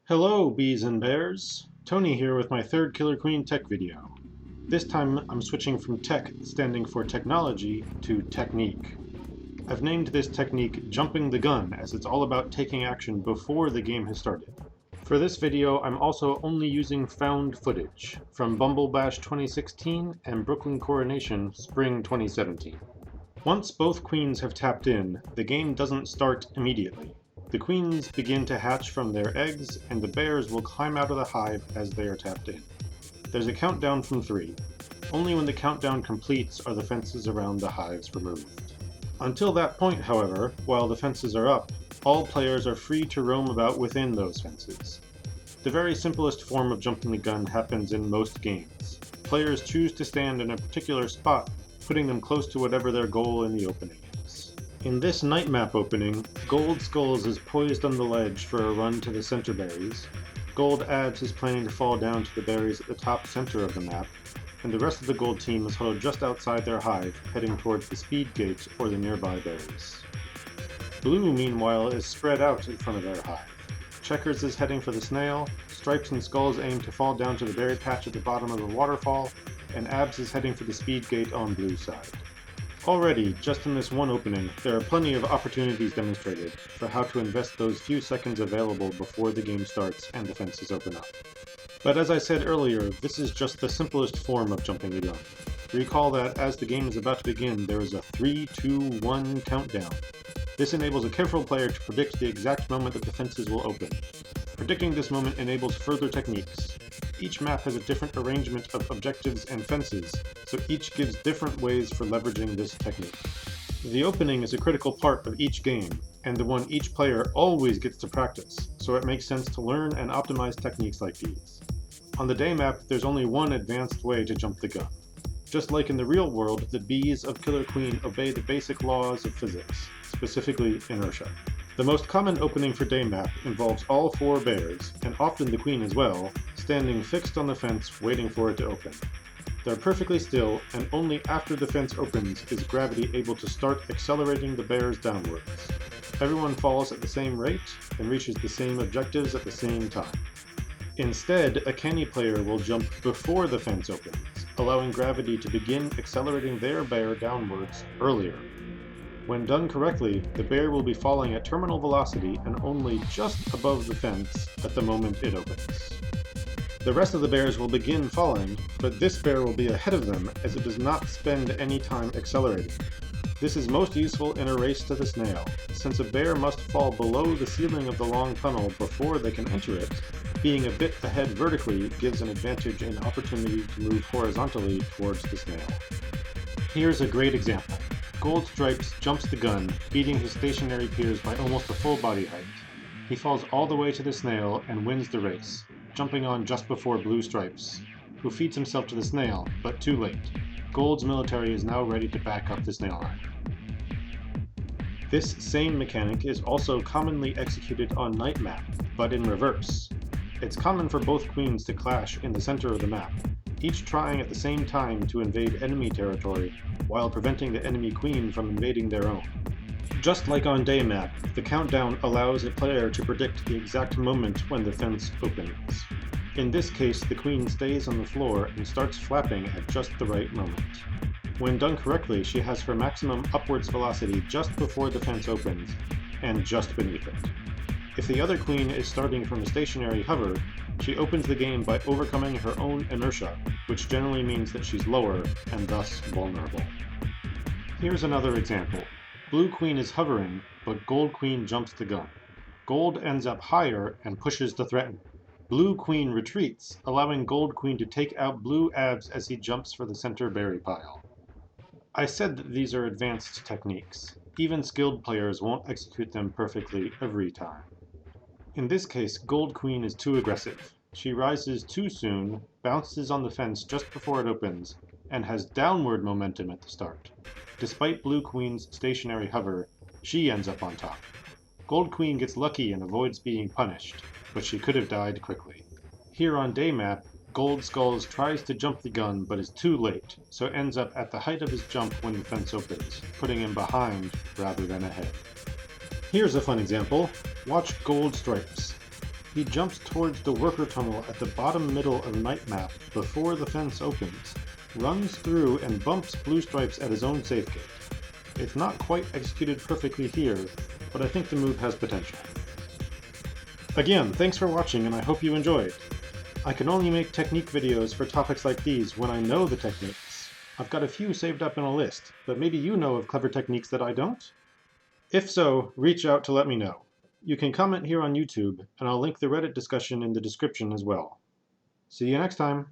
Hello, bees and bears. Tony here with my third Killer Queen tech video. This time I'm switching from tech, standing for technology, to technique. I've named this technique Jumping the Gun, as it's all about taking action before the game has started. For this video, I'm also only using found footage from Bumble Bash 2016 and Brooklyn Coronation Spring 2017. Once both queens have tapped in, the game doesn't start immediately. The queens begin to hatch from their eggs, and the bears will climb out of the hive as they are tapped in. There's a countdown from 3. Only when the countdown completes are the fences around the hives removed. Until that point, however, while the fences are up, all players are free to roam about within those fences. The very simplest form of jumping the gun happens in most games. Players choose to stand in a particular spot, putting them close to whatever their goal in the opening is. In this night map opening, Gold Skulls is poised on the ledge for a run to the center berries, Gold Abs is planning to fall down to the berries at the top center of the map, and the rest of the gold team is huddled just outside their hive, heading towards the speed gate or the nearby berries. Blue, meanwhile, is spread out in front of their hive. Checkers is heading for the snail, Stripes and Skulls aim to fall down to the berry patch at the bottom of the waterfall, and Abs is heading for the speed gate on Blue's side. Already, just in this one opening, there are plenty of opportunities demonstrated for how to invest those few seconds available before the game starts and the fences open up. But as I said earlier, this is just the simplest form of jumping the gun. Recall that as the game is about to begin, there is a 3, 2, 1 countdown. This enables a careful player to predict the exact moment that the fences will open. Predicting this moment enables further techniques. Each map has a different arrangement of objectives and fences, so each gives different ways for leveraging this technique. The opening is a critical part of each game, and the one each player always gets to practice, so it makes sense to learn and optimize techniques like these. On the day map, there's only one advanced way to jump the gun. Just like in the real world, the bees of Killer Queen obey the basic laws of physics, specifically inertia. The most common opening for day map involves all 4 bears, and often the queen as well, standing fixed on the fence waiting for it to open. They're perfectly still, and only after the fence opens is gravity able to start accelerating the bears downwards. Everyone falls at the same rate and reaches the same objectives at the same time. Instead, a canny player will jump before the fence opens, allowing gravity to begin accelerating their bear downwards earlier. When done correctly, the bear will be falling at terminal velocity and only just above the fence at the moment it opens. The rest of the bears will begin falling, but this bear will be ahead of them as it does not spend any time accelerating. This is most useful in a race to the snail, since a bear must fall below the ceiling of the long tunnel before they can enter it. Being a bit ahead vertically gives an advantage and opportunity to move horizontally towards the snail. Here's a great example. Gold Stripes jumps the gun, beating his stationary peers by almost a full body height. He falls all the way to the snail and wins the race, jumping on just before Blue Stripes, who feeds himself to the snail, but too late. Gold's military is now ready to back up the snail rider. This same mechanic is also commonly executed on Night Map, but in reverse. It's common for both queens to clash in the center of the map, each trying at the same time to invade enemy territory while preventing the enemy queen from invading their own. Just like on day map, the countdown allows a player to predict the exact moment when the fence opens. In this case, the queen stays on the floor and starts flapping at just the right moment. When done correctly, she has her maximum upwards velocity just before the fence opens and just beneath it. If the other queen is starting from a stationary hover, she opens the game by overcoming her own inertia, which generally means that she's lower and thus vulnerable. Here's another example. Blue Queen is hovering, but Gold Queen jumps the gun. Gold ends up higher and pushes to threaten. Blue Queen retreats, allowing Gold Queen to take out Blue Abs as he jumps for the center berry pile. I said that these are advanced techniques. Even skilled players won't execute them perfectly every time. In this case, Gold Queen is too aggressive. She rises too soon, bounces on the fence just before it opens, and has downward momentum at the start. Despite Blue Queen's stationary hover, she ends up on top. Gold Queen gets lucky and avoids being punished, but she could have died quickly. Here on day map, Gold Skulls tries to jump the gun but is too late, so ends up at the height of his jump when the fence opens, putting him behind rather than ahead. Here's a fun example. Watch Gold Stripes. He jumps towards the worker tunnel at the bottom middle of Night Map before the fence opens, runs through and bumps Blue Stripes at his own safe gate. It's not quite executed perfectly here, but I think the move has potential. Again, thanks for watching and I hope you enjoyed. I can only make technique videos for topics like these when I know the techniques. I've got a few saved up in a list, but maybe you know of clever techniques that I don't? If so, reach out to let me know. You can comment here on YouTube, and I'll link the Reddit discussion in the description as well. See you next time!